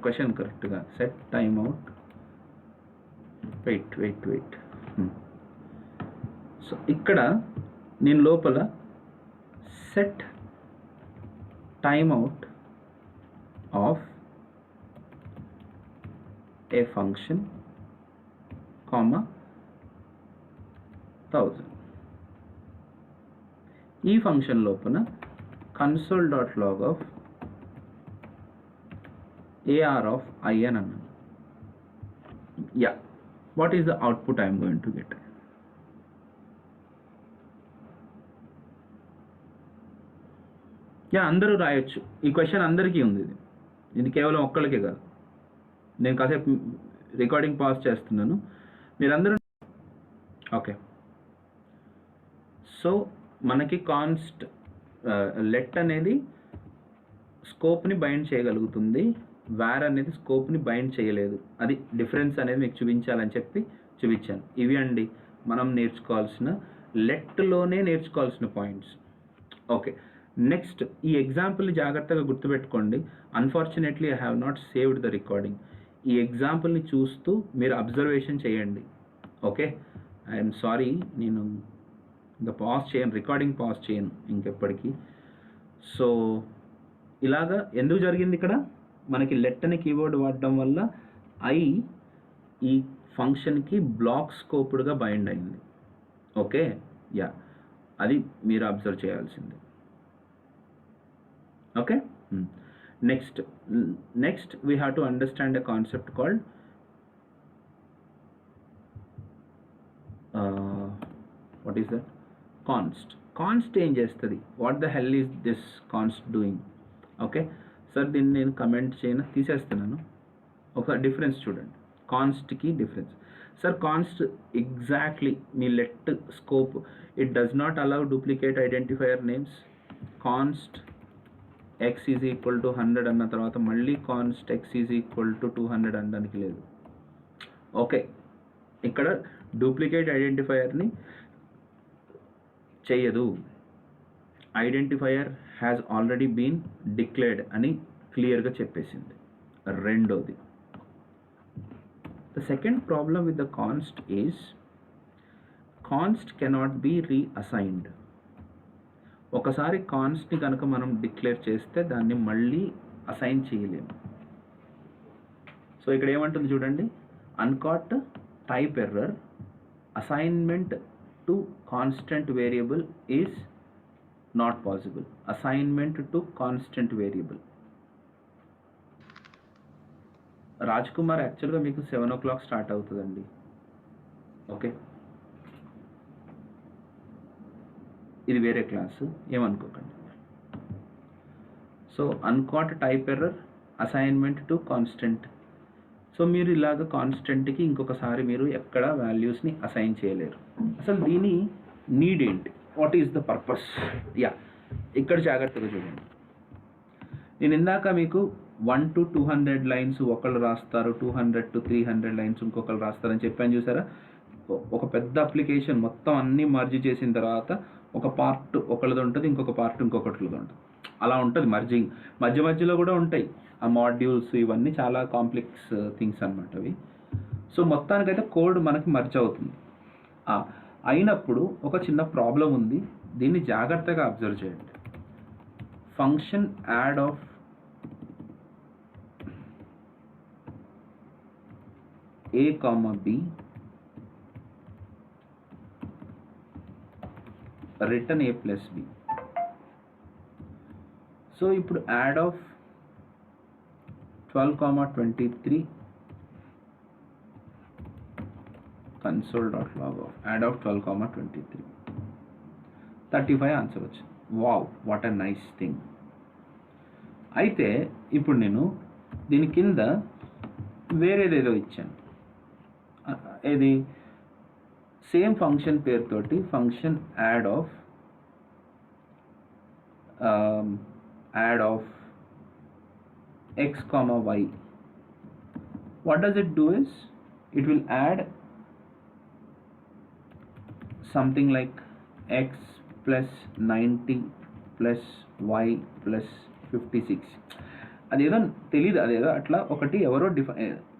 క్వశ్చన్ కరెక్ట్గా set time out, wait. So ఇక్కడ నేను లోపల set time out of a function, 1000. ఈ ఫంక్షన్ లోపల console.log of AR of I అని అన్నాను. What is the output I'm going to get? అందరూ రాయొచ్చు. ఈ క్వశ్చన్ అందరికీ ఉంది. ఇది కేవలం ఒక్కళ్ళకే కాదు. నేను కాసేపు రికార్డింగ్ పాజ్ చేస్తున్నాను, మీరందరూ ఓకే. సో మనకి కాన్స్ట్ లెట్ అనేది స్కోప్ని బైండ్ చేయగలుగుతుంది, వేర్ అనేది స్కోప్ని బైండ్ చేయలేదు. అది డిఫరెన్స్ అనేది మీకు చూపించాలని చెప్పి చూపించాను. ఇవి అండి మనం నేర్చుకోవాల్సిన, లెట్లోనే నేర్చుకోవాల్సిన పాయింట్స్. ఓకే, నెక్స్ట్ ఈ ఎగ్జాంపుల్ని జాగ్రత్తగా గుర్తుపెట్టుకోండి. Unfortunately I have not saved the recording. ఈ ఎగ్జాంపుల్ని చూస్తూ మీరు అబ్జర్వేషన్ చేయండి. ఓకే, ఐఎమ్ సారీ, నేను ఇంకా పాజ్ చేయను, రికార్డింగ్ పాజ్ చేయను ఇంకెప్పటికీ. సో ఇలాగా ఎందుకు జరిగింది? ఇక్కడ మనకి లెట్ అనే కీవర్డ్ వాడడం వల్ల I ఈ ఫంక్షన్కి బ్లాక్ స్కోప్డ్గా బైండ్ అయింది. ఓకే, అది మీరు అబ్జర్వ్ చేయాల్సింది. Okay, next we have to understand a concept called what is that? Const ఏం చేస్తుంది? What the hell is this const doing? Okay sir, దీన్ని నేను కమెంట్ చేయను, తీసేస్తున్నాను. ఒక డిఫరెన్స్ చూడండి, కాన్స్ట్కి డిఫరెన్స్. సార్ కాన్స్ట్ ఎగ్జాక్ట్లీ మీ let scope, it does not allow duplicate identifier names. Const x is equal to 100 అన్న తర్వాత మళ్ళీ const x is equal to 200 అనడానికి లేదు. ఓకే, ఇక్కడ డూప్లికేట్ ఐడెంటిఫైయర్ని చెయ్యదు. Identifier has already been declared అని క్లియర్గా చెప్పేసింది. రెండోది, the second problem with the const is const cannot be reassigned. ఒకసారి కాన్స్ట్ని కనుక మనం డిక్లేర్ చేస్తే దాన్ని మళ్ళీ అసైన్ చేయలేము. సో ఇక్కడ ఏమంటుంది చూడండి, uncaught type error, assignment to constant variable is not possible. Assignment to constant variable, Raj Kumar యాక్చువల్గా మీకు 7 o'clock స్టార్ట్ అవుతుందండి. ఓకే, ఇది వేరే క్లాసు, ఏమనుకోకండి. So uncaught type error, assignment to constant. So మీరు ఇలాగ కాన్స్టెంట్కి ఇంకొకసారి మీరు ఎక్కడ వాల్యూస్ని అసైన్ చేయలేరు. అసలు దీని నీడ్ ఏంటి, what is the purpose? Yeah, ఇక్కడ జాగ్రత్తగా చూడండి. నేను ఇందాక మీకు 1 to 200 లైన్స్ ఒకళ్ళు రాస్తారు, 200 to 300 లైన్స్ ఇంకొకళ్ళు రాస్తారని చెప్పాను చూసారా. ఒక పెద్ద అప్లికేషన్ మొత్తం అన్నీ మర్జ్ చేసిన తర్వాత ఒక పార్ట్ ఒకళ్ళది ఉంటుంది, ఇంకొక పార్ట్ ఇంకొకటిది ఉంటుంది. అలా ఉంటుంది మర్జింగ్. మధ్య మధ్యలో కూడా ఉంటాయి ఆ మాడ్యూల్స్, ఇవన్నీ చాలా కాంప్లెక్స్ థింగ్స్ అనమాట అవి. సో మొత్తానికైతే కోడ్ మనకి మర్జ్ అవుతుంది. అయినప్పుడు ఒక చిన్న ప్రాబ్లం ఉంది, దీన్ని జాగ్రత్తగా అబ్జర్వ్ చేయండి. Function add of a, b return a plus b. So ఇప్పుడు add of 12,23 console.log of add of 12,23 35 answer వచ్చింది. Wow, what a nice thing. అయితే ఇప్పుడు నేను దీని కింద వేరేదేదో ఇచ్చాను. ఇది సేమ్ ఫంక్షన్ పేరుతోటి function add of x, y. what does it do is it will add something like x plus 90 plus y plus 56. అదేదో తెలీదు, అదేదో అట్లా ఒకటి ఎవరో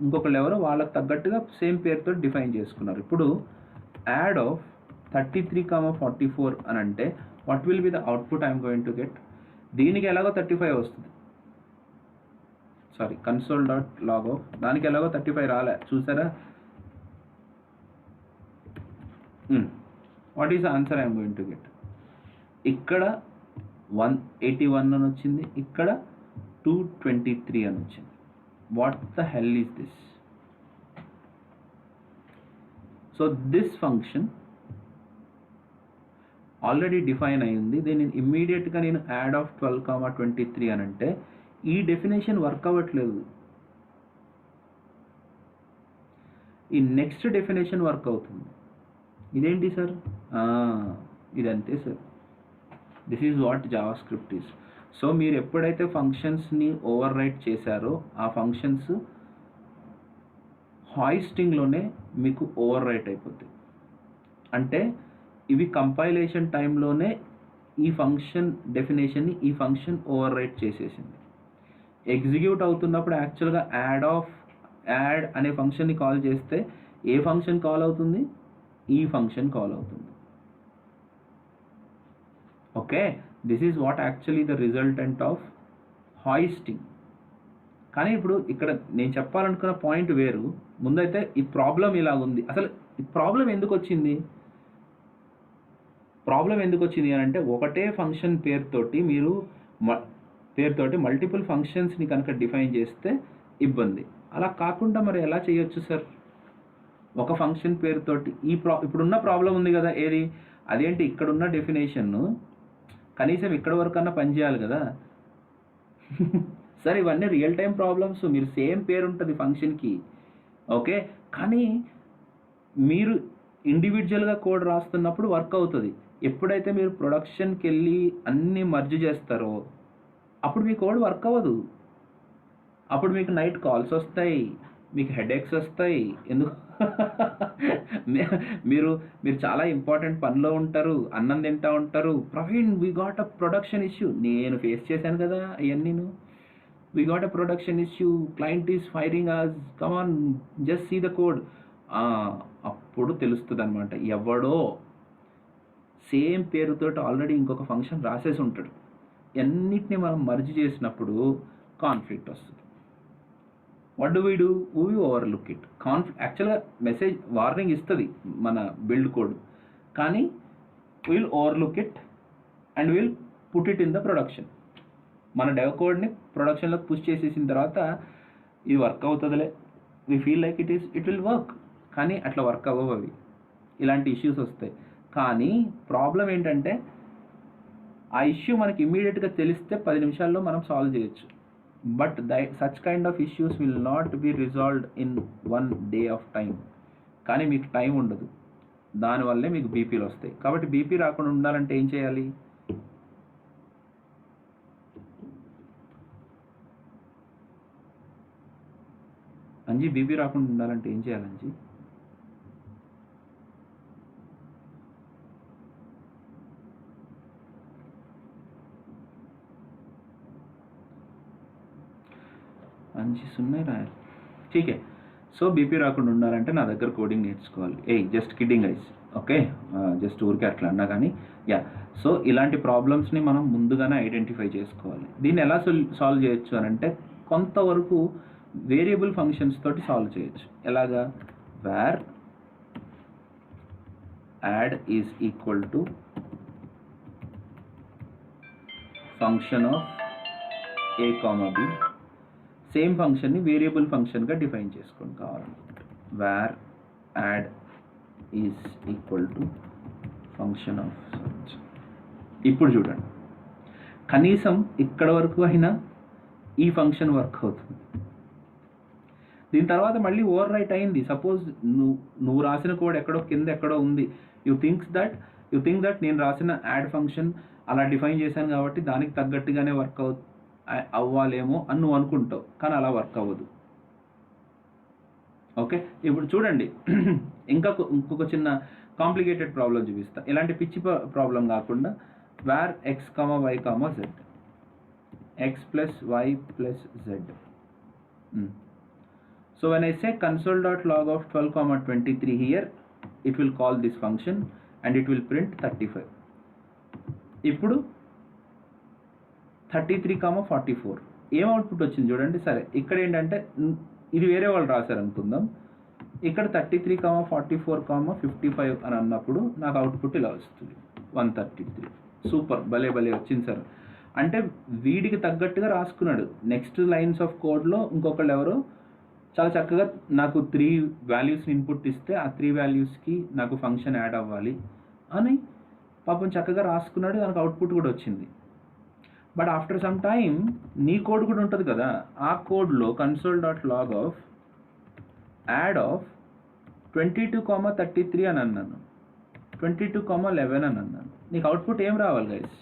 ఇంకొకళ్ళు ఎవరో వాళ్ళకి తగ్గట్టుగా సేమ్ పేరుతో డిఫైన్ చేసుకున్నారు. ఇప్పుడు యాడ్ ఆఫ్ 33,44 అని అంటే what will be the output I'm going to get? దీనికి ఎలాగో 35 వస్తుంది, సారీ console.log of, దానికి ఎలాగో 35 రాలే చూసారా. What is the answer I'm going to get? ఇక్కడ 181 అని వచ్చింది, ఇక్కడ 223 అని వచ్చింది. What the hell is this? So this function already define అయింది. దీన్ని ఇమ్మీడియట్గా నేను యాడ్ ఆఫ్ 12,23 అని అంటే ఈ డెఫినేషన్ వర్క్ అవ్వట్లేదు, ఈ నెక్స్ట్ డెఫినేషన్ వర్క్ అవుతుంది. ఇదేంటి సార్? ఇదంతే sir, this is what JavaScript is. So మీరు ఎప్పుడైతే ఫంక్షన్స్ని ఓవర్ రైట్ చేశారో ఆ ఫంక్షన్స్ హాయిస్టింగ్లోనే మీకు ఓవర్ రైట్ అయిపోతాయి. అంటే ఇవి కంపైలేషన్ టైంలోనే ఈ ఫంక్షన్ డెఫినేషన్ని ఈ ఫంక్షన్ ఓవర్ రైట్ చేసేసింది. ఎగ్జిక్యూట్ అవుతున్నప్పుడు యాక్చువల్గా యాడ్ అనే ఫంక్షన్ని కాల్ చేస్తే ఏ ఫంక్షన్ కాల్ అవుతుంది? ఈ ఫంక్షన్ కాల్ అవుతుంది. Okay, this is what actually the resultant of hoisting. కానీ ఇప్పుడు ఇక్కడ నేను చెప్పాలనుకున్న పాయింట్ వేరు. ముందైతే ఈ ప్రాబ్లం ఇలా ఉంది. అసలు ఈ ప్రాబ్లం ఎందుకు వచ్చింది అని అంటే ఒకటే ఫంక్షన్ పేరుతోటి మీరు మల్టిపుల్ ఫంక్షన్స్ని కనుక డిఫైన్ చేస్తే ఇబ్బంది. అలా కాకుండా మరి ఎలా చేయొచ్చు సార్? ఒక ఫంక్షన్ పేరుతోటి ఇప్పుడున్న ప్రాబ్లం ఉంది కదా, ఏది? అదేంటి, ఇక్కడున్న డెఫినేషన్ను కనీసం ఇక్కడ వరకన్నా పనిచేయాలి కదా. సార్ ఇవన్నీ రియల్ టైం ప్రాబ్లమ్స్, మీరు సేమ్ పేరు ఉంటుంది ఫంక్షన్కి, ఓకే, కానీ మీరు ఇండివిజువల్గా కోడ్ రాస్తున్నప్పుడు వర్క్ అవుతుంది. ఎప్పుడైతే మీరు ప్రొడక్షన్కి వెళ్ళి అన్నీ మర్జ్ చేస్తారో అప్పుడు మీ కోడ్ వర్క్ అవ్వదు. అప్పుడు మీకు నైట్ కాల్స్ వస్తాయి, మీకు హెడేక్స్ వస్తాయి. ఎందుకు? మీరు చాలా ఇంపార్టెంట్ పనిలో ఉంటారు, అన్నం తింటూ ఉంటారు. Praveen, we got a production issue. నేను ఫేస్ చేశాను కదా అవన్నీ. We got a production issue, client is firing us, come on just see the code. అప్పుడు తెలుస్తుంది అనమాట, ఎవడో సేమ్ పేరుతో ఆల్రెడీ ఇంకొక ఫంక్షన్ రాసేసి ఉంటాడు. అన్నిటినీ మనం మర్జ్ చేసినప్పుడు కాన్ఫ్లిక్ట్ వస్తుంది. What do we do? We overlook it. యాక్చువల్గా మెసేజ్ వార్నింగ్ ఇస్తుంది మన బిల్డ్ కోడ్, కానీ will overlook it and will put it in the production. మన డెవ్ కోడ్ని ప్రొడక్షన్లోకి పుష్ చేసేసిన తర్వాత ఇది వర్క్ అవుతుందిలే, we feel like it will work, కానీ అట్లా వర్క్ అవ్వవు అవి. ఇలాంటి ఇష్యూస్ వస్తాయి. కానీ ప్రాబ్లం ఏంటంటే ఆ ఇష్యూ మనకి ఇమ్మీడియట్గా తెలిస్తే 10 నిమిషాల్లో మనం సాల్వ్ చేయొచ్చు. But such kind of issues will not be resolved in 1 day of time. కానీ మీకు టైం ఉండదు, దానివల్లే మీకు బీపీలు వస్తాయి. కాబట్టి బీపీ రాకుండా ఉండాలంటే ఏం చేయాలి? అంజీ, బీపీ రాకుండా ఉండాలంటే ఏం చేయాలి అంజీ? అంజీ సున్నా రాయాలి. ఠీకే. సో బీపీ రాకుండా ఉండాలంటే నా దగ్గర కోడింగ్ నేర్చుకోవాలి. Just kidding guys, okay, just ఊరికే అట్లా అన్నా కానీ యా. సో ఇలాంటి ప్రాబ్లమ్స్ని మనం ముందుగానే ఐడెంటిఫై చేసుకోవాలి. దీన్ని ఎలా సాల్వ్ చేయొచ్చు అని అంటే కొంతవరకు వేరియబుల్ ఫంక్షన్స్ తోటి సాల్వ్ చేయొచ్చు. ఎలాగా? Var add is equal to function of a comma b. Same ఫంక్షన్ని వేరియబుల్ ఫంక్షన్గా డిఫైన్ చేసుకొని కావాలనుకుంటే var add is equal to function of. ఇప్పుడు చూడండి, కనీసం ఇక్కడ వరకు అయినా ఈ ఫంక్షన్ వర్క్ అవుతుంది. దీని తర్వాత మళ్ళీ ఓవర్ రైట్ అయింది. సపోజ్ నువ్వు రాసిన కోడ్ ఎక్కడో కింద ఎక్కడో ఉంది. యూ థింక్ దట్ నేను రాసిన యాడ్ ఫంక్షన్ అలా డిఫైన్ చేశాను కాబట్టి దానికి తగ్గట్టుగానే వర్క్ అవ్వాలేమో అని నువ్వు అనుకుంటావు, కానీ అలా వర్క్ అవ్వదు. ఓకే, ఇప్పుడు చూడండి, ఇంకొక చిన్న కాంప్లికేటెడ్ ప్రాబ్లం చూపిస్తా. ఇలాంటి పిచ్చి ప్రాబ్లం కాకుండా var x comma y comma z, x plus y plus z. So when I say console.log of 12, 23 here, it will call this function and it will print 35. ఇప్పుడు 33, 44 ఏం అవుట్పుట్ వచ్చింది చూడండి. సరే, ఇక్కడ ఏంటంటే ఇది వేరే వాళ్ళు రాశారు అనుకుందాం. ఇక్కడ 33, 44, 55 అని అన్నప్పుడు నాకు అవుట్పుట్ ఇలా వస్తుంది 133. సూపర్, భలే వచ్చింది సార్. అంటే వీడికి తగ్గట్టుగా రాసుకున్నాడు. నెక్స్ట్ లైన్స్ ఆఫ్ కోడ్లో ఇంకొకళ్ళు ఎవరో చాలా చక్కగా నాకు 3 వాల్యూస్ని ఇన్పుట్ ఇస్తే ఆ 3 వాల్యూస్కి నాకు ఫంక్షన్ యాడ్ అవ్వాలి అని పాపం చక్కగా రాసుకున్నాడు. దానికి అవుట్పుట్ కూడా వచ్చింది. బట్ ఆఫ్టర్ సమ్ టైమ్ నీ కోడ్ కూడా ఉంటుంది కదా, ఆ కోడ్లో console.log of యాడ్ ఆఫ్ 22, 33 అని అన్నాను, 22, 11 అని అన్నాను. నీకు అవుట్పుట్ ఏం రావాలి గైస్?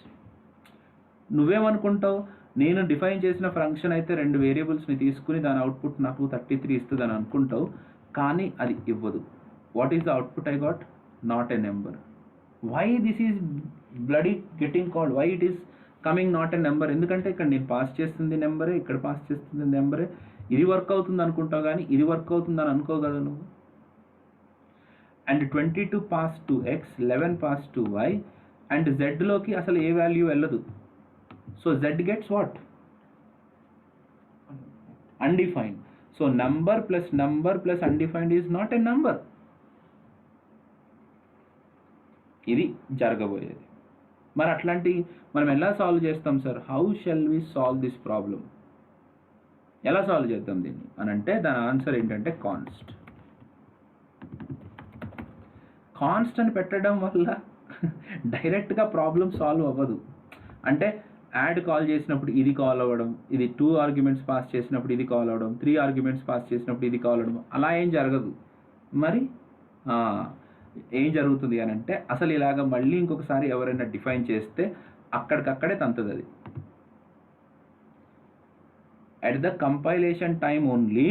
నువ్వేమనుకుంటావు? నేను డిఫైన్ చేసిన ఫంక్షన్ అయితే 2 వేరియబుల్స్ని తీసుకుని దాని అవుట్పుట్ నాకు 33 ఇస్తుంది అని అనుకుంటావు, కానీ అది ఇవ్వదు. What is the output I got? Not a number. Why this is bloody getting called? Why it is coming not a number? ఎందుకంటే ఇక్కడ నేను పాస్ చేస్తుంది నెంబరే, ఇక్కడ పాస్ చేస్తుంది నెంబరే. ఇది వర్క్ అవుతుంది అనుకుంటావు, కానీ ఇది వర్క్ అవుతుందని అనుకోగలవు నువ్వు. And 22 pass to x, 11 pass to y, and జెడ్లోకి అసలు ఏ వాల్యూ వెళ్ళదు. So z gets what? Undefined. So number plus undefined is not a number. ఇది జరగబోయేది. మరి అట్లాంటి మనం ఎలా సాల్వ్ చేస్తాం sir? How shall we solve this problem? ఎలా సాల్వ్ చేద్దాం దీన్ని అని అంటే దాని ఆన్సర్ ఏంటంటే కాన్స్ట్ అని పెట్టడం వల్ల డైరెక్ట్గా ప్రాబ్లం సాల్వ్ అవ్వదు. అంటే యాడ్ కాల్ చేసినప్పుడు ఇది కాల్ అవ్వడం, ఇది 2 ఆర్గ్యుమెంట్స్ పాస్ చేసినప్పుడు ఇది కాల్ అవ్వడం, 3 ఆర్గ్యుమెంట్స్ పాస్ చేసినప్పుడు ఇది కాల్ అవ్వడం, అలా ఏం జరగదు. మరి ఏం జరుగుతుంది అని అంటే అసలు ఇలాగ మళ్ళీ ఇంకొకసారి ఎవరైనా డిఫైన్ చేస్తే అక్కడికక్కడే తంతుంది అది. At the compilation time only,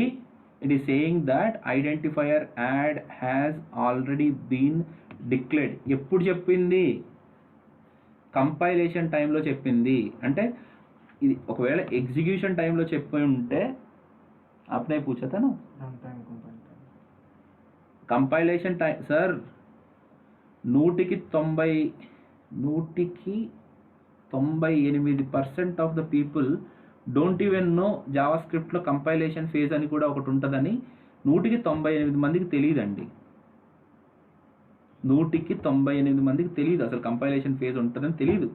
it is saying that identifier add has already been declared. ఎప్పుడు చెప్పింది? కంపైలేషన్ టైంలో చెప్పింది. అంటే ఇది ఒకవేళ ఎగ్జిక్యూషన్ టైంలో చెప్పి ఉంటే आपने पूछा था ना కంపైలేషన్ టైం. సార్ 100కి 98% of the people don't even know జావా స్క్రిప్ట్లో కంపైలేషన్ ఫేజ్ అని కూడా ఒకటి ఉంటుందని 198 మందికి తెలియదండి. 198 మందికి తెలియదు అసలు కంపైలేషన్ ఫేజ్ ఉంటుందని తెలియదు.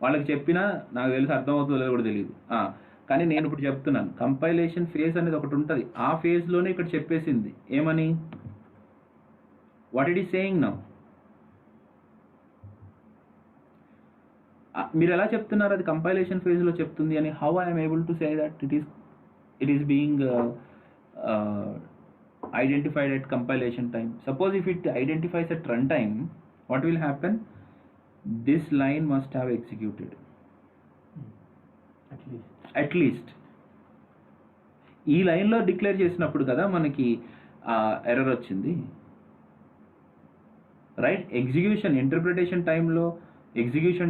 వాళ్ళకి చెప్పినా నాకు తెలిసి అర్థమవుతుందో లేదో కూడా తెలియదు. కానీ నేను ఇప్పుడు చెప్తున్నాను కంపైలేషన్ ఫేజ్ అనేది ఒకటి ఉంటుంది, ఆ ఫేజ్లోనే ఇక్కడ చెప్పేసింది ఏమని, what it is saying now. మీరు ఎలా చెప్తున్నారు అది కంపైలేషన్ ఫేజ్లో చెప్తుంది అని? How I'm able to say that it is being identified at compilation time? Suppose if it identifies at runtime, what will happen? This line must have executed at least ఈ లైన్లో డిక్లేర్ చేసినప్పుడు కదా మనకి ఎర్రర్ వచ్చింది, రైట్? ఇంటర్ప్రిటేషన్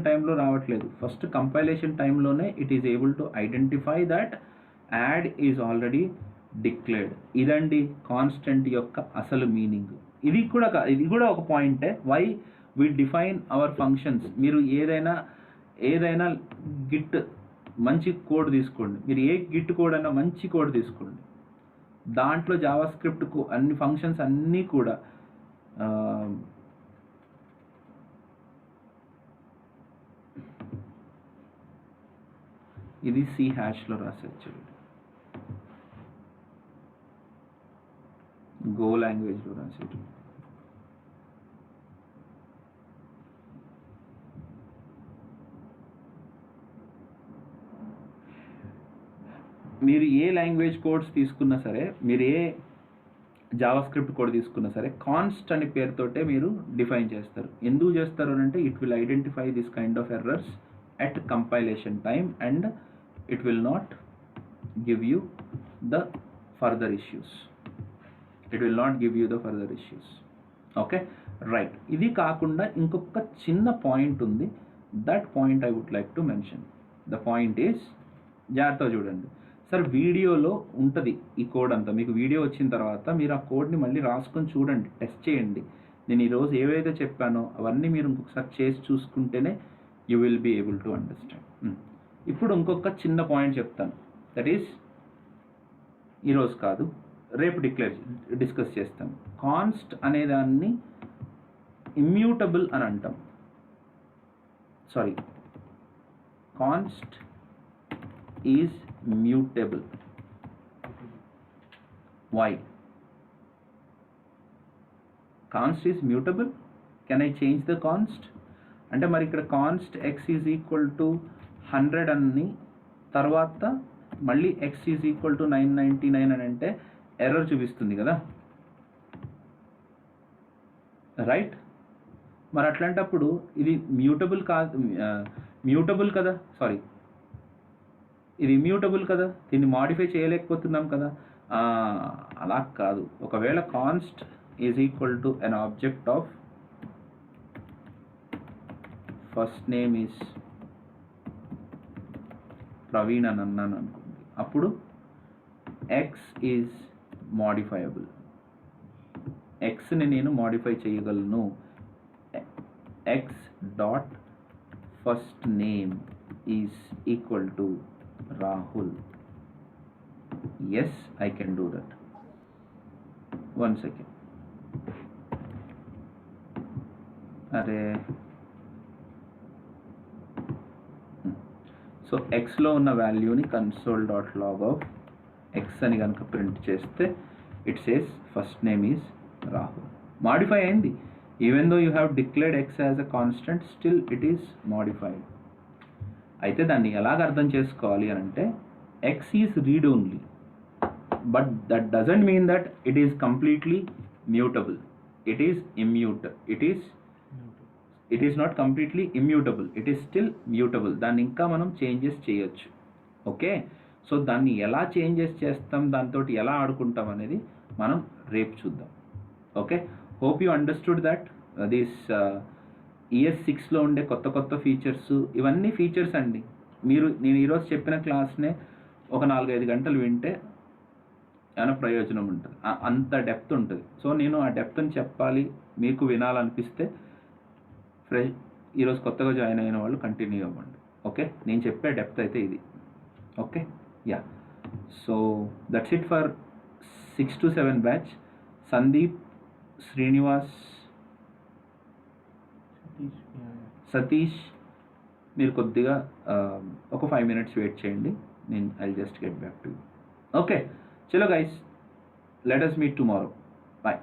టైంలో రావట్లేదు, ఫస్ట్ కంపైలేషన్ టైంలోనే it is able to identify that add is already declared. ఇదండి కాన్స్టెంట్ యొక్క అసలు మీనింగ్. ఇది కూడా ఒక పాయింటే, why we define our functions. మీరు ఏదైనా గిట్ మంచి కోడ్ తీసుకోండి, మీరు ఏ గిట్ కోడ్ అయినా మంచి కోడ్ తీసుకోండి, దాంట్లో జావా స్క్రిప్ట్కు అన్ని ఫంక్షన్స్ అన్నీ కూడా ఇది C#లో రాసేచ్చు, గో లాంగ్వేజ్లో రాసేది. మీరు ఏ లాంగ్వేజ్ కోడ్స్ తీసుకున్నా సరే, మీరు ఏ జావా స్క్రిప్ట్ కోడ్ తీసుకున్నా సరే, కాన్స్ట్ అనే పేరుతోటే మీరు డిఫైన్ చేస్తారు. ఎందుకు చేస్తారు అంటే it will identify this kind of errors at compilation time and it will not give you the further issues. Okay, right. ఇది కాకుండా ఇంకొక చిన్న పాయింట్ ఉంది, that point I would like to mention. The point is, జాగ్రత్తగా చూడండి సార్, వీడియోలో ఉంటుంది ఈ కోడ్ అంతా. మీకు వీడియో వచ్చిన తర్వాత మీరు ఆ కోడ్ని మళ్ళీ రాసుకొని చూడండి, టెస్ట్ చేయండి. నేను ఈరోజు ఏవైతే చెప్పానో అవన్నీ మీరు ఇంకొకసారి చేసి చూసుకుంటేనే you will be able to understand. ఇప్పుడు ఇంకొక చిన్న పాయింట్ చెప్తాను, దట్ ఈస్ ఈరోజు కాదు రేపు డిస్కస్ చేస్తాను. కాన్స్ట్ అనేదాన్ని ఇమ్యూటబుల్ అని అంటాం. Const is mutable. Why? Const is mutable. Can I change the const? అంటే మరి ఇక్కడ const x is equal to 100 అని తర్వాత మళ్ళీ x ఈజ్ ఈక్వల్ టు 999 అని అంటే ఎర్రర్ చూపిస్తుంది కదా, రైట్? మరి అట్లాంటప్పుడు ఇది మ్యూటబుల్ కదా, ఇది ఇమ్యూటబుల్ కదా, దీన్ని మాడిఫై చేయలేకపోతున్నాం కదా. అలా కాదు. ఒకవేళ const is equal to an object of first name is Praveen అని అన్నాను అనుకోండి, అప్పుడు ఎక్స్ ఈజ్ మాడిఫైయబుల్. ఎక్స్ని నేను మాడిఫై చేయగలను. X dot first name is equal to Rahul. Yes, I can do that. One second. So ఎక్స్లో ఉన్న వాల్యూని console.log of x అని కనుక ప్రింట్ చేస్తే it says first name is Rahul. Modify అయింది. Even though you have declared x as a constant, still it is modified. అయితే దాన్ని ఎలాగ అర్థం చేసుకోవాలి అని అంటే, x is read only, but that doesn't mean that it is completely mutable. It is not completely immutable, it is still mutable. దాన్ని ఇంకా మనం చేంజెస్ చేయొచ్చు. ఓకే, సో దాన్ని ఎలా చేంజెస్ చేస్తాం, దాంతో ఎలా ఆడుకుంటాం అనేది మనం రేపు చూద్దాం. Okay, hope you understood that this ES6లో ఉండే కొత్త ఫీచర్స్, ఇవన్నీ ఫీచర్స్ అండి. నేను ఈరోజు చెప్పిన క్లాస్నే ఒక 4-5 గంటలు వింటే ఏమైనా ప్రయోజనం ఉంటుంది, అంత డెప్త్ ఉంటుంది. సో నేను ఆ డెప్త్ని చెప్పాలి, మీకు వినాలనిపిస్తే ఈరోజు కొత్తగా జాయిన్ అయిన వాళ్ళు కంటిన్యూ అవ్వండి. ఓకే, నేను చెప్పే డెప్త్ అయితే ఇది. Okay, yeah. So that's it for 6 to 7 batch. Sandeep, Srinivas, Satish, మీరు కొద్దిగా ఒక 5 minutes వెయిట్ చేయండి. I'll just get back to you. Okay, chalo guys, let us meet tomorrow. Bye.